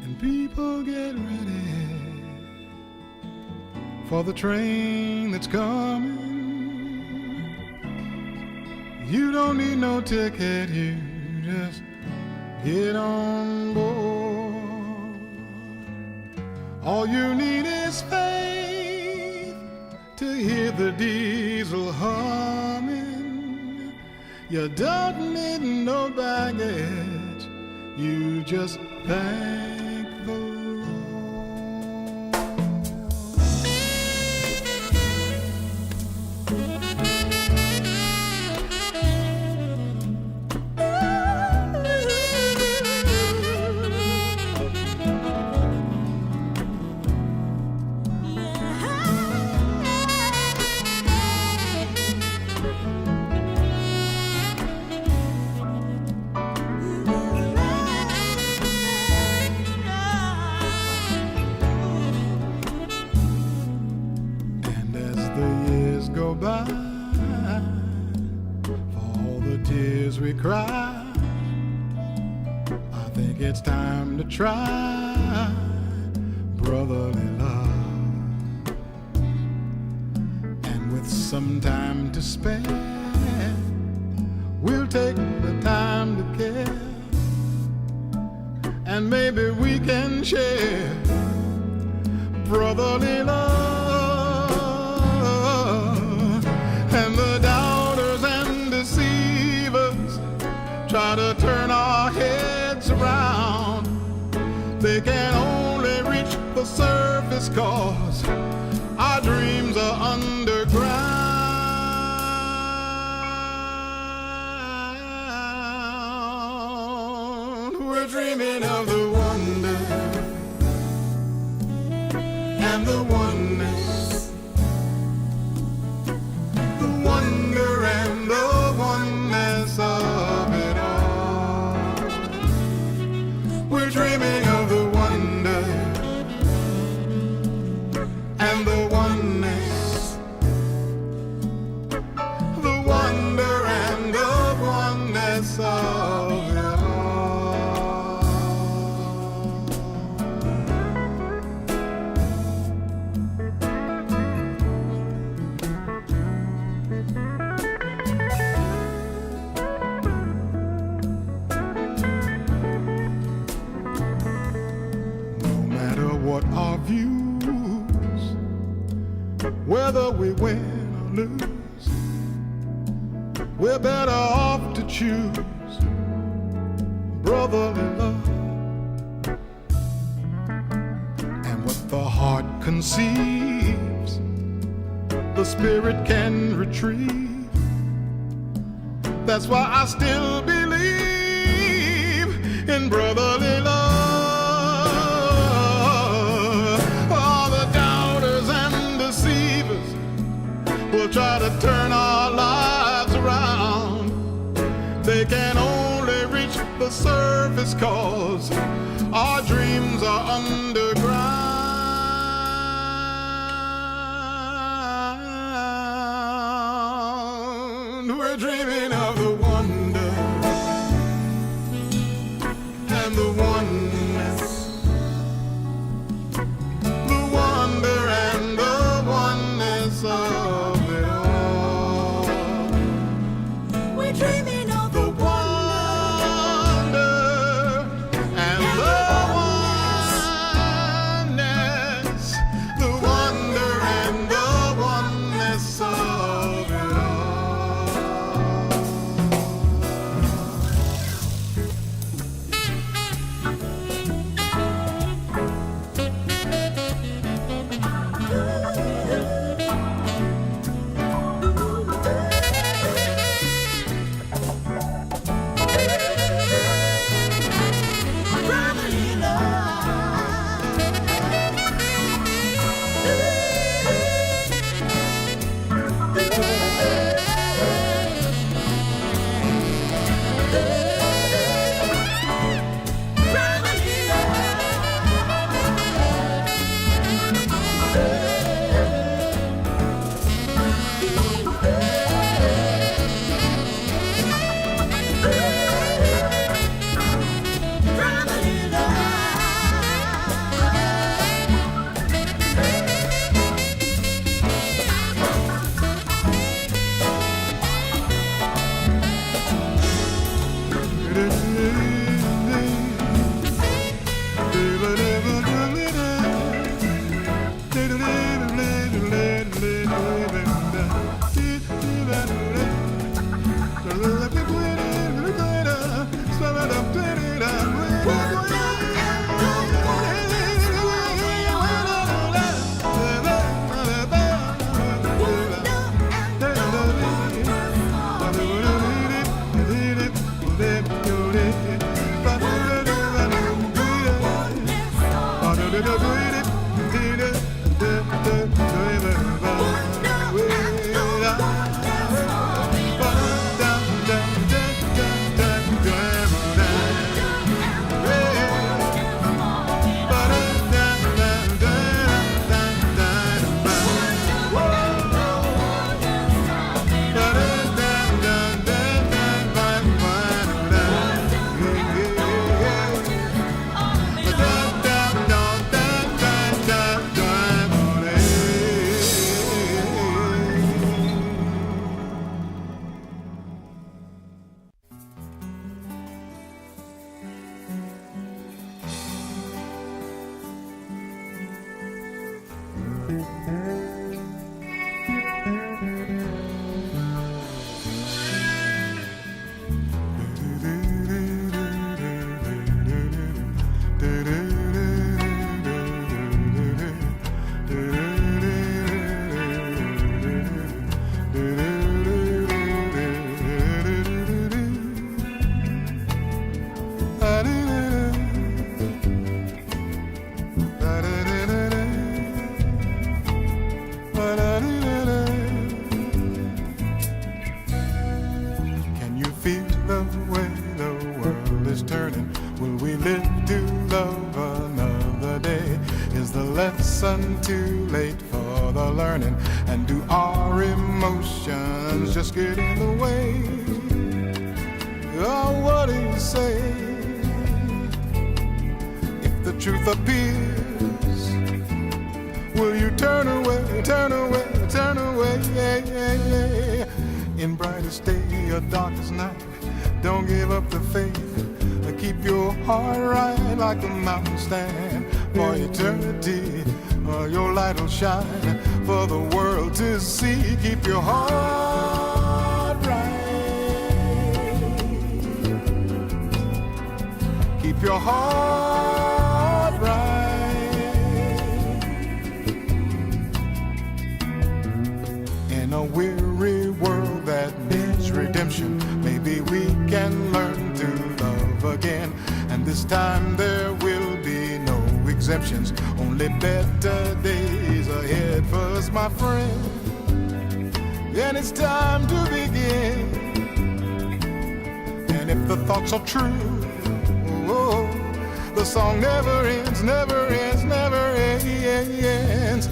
And people get ready for the train that's coming. You don't need no ticket, you just get on board. All you need is faith to hear the diesel humming. You don't need no baggage, you just thank the Lord. Go by for all the tears we cry. I think it's time to try brotherly love, and with some time to spare, we'll take the time to care, and maybe we can share brotherly love. And the doubters and deceivers try to turn our heads around. They can only reach the surface, 'cause our dreams are underground. We're dreaming of the wonder and the oneness, and the oneness of it all. We're dreaming of the wonder and the oneness, the wonder and the oneness of it all. What our views, whether we win or lose, we're better off to choose brotherly love. And what the heart conceives, the spirit can retrieve. That's why I still believe in brotherly love. We'll try to turn our lives around. They can only reach the surface, 'cause our dreams are underground. We're dreaming of the wonder and the oneness, the wonder and the oneness of dreaming of the wonder and the oneness, the wonder and the oneness of it all. too late for the learning, and do our emotions just get in the way? Oh, what do you say? If the truth appears, will you turn away, turn away, turn away? In brightest day or darkest night, don't give up the faith. Keep your heart right like the mountain stand for eternity, or your light will shine for the world to see. Keep your heart right. Keep your heart right. In a weary world that needs redemption, maybe we can learn to love again. And this time there will be no exemptions, only better days ahead for us, my friend. And it's time to begin. And if the thoughts are true, oh, the song never ends, never ends, never ends.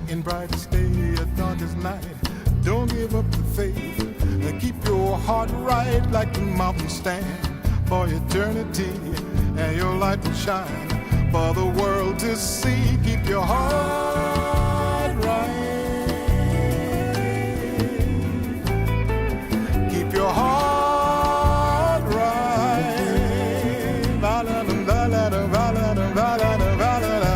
In brightest day or darkest night, don't give up the faith. Keep your heart right like the mountain stand for eternity, and your light will shine for the world to see. Keep your heart right. Keep your heart right. Va-la-dum, va-la-dum, va-la-dum, va-la-dum, va-la-dum.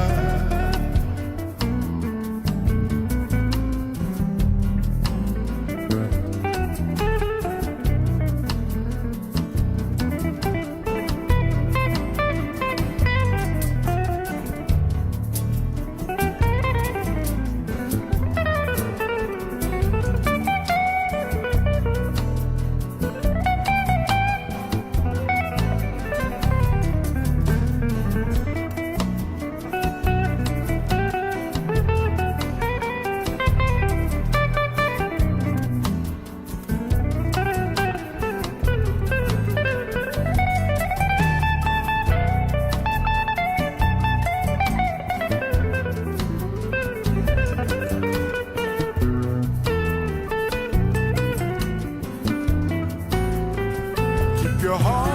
Your heart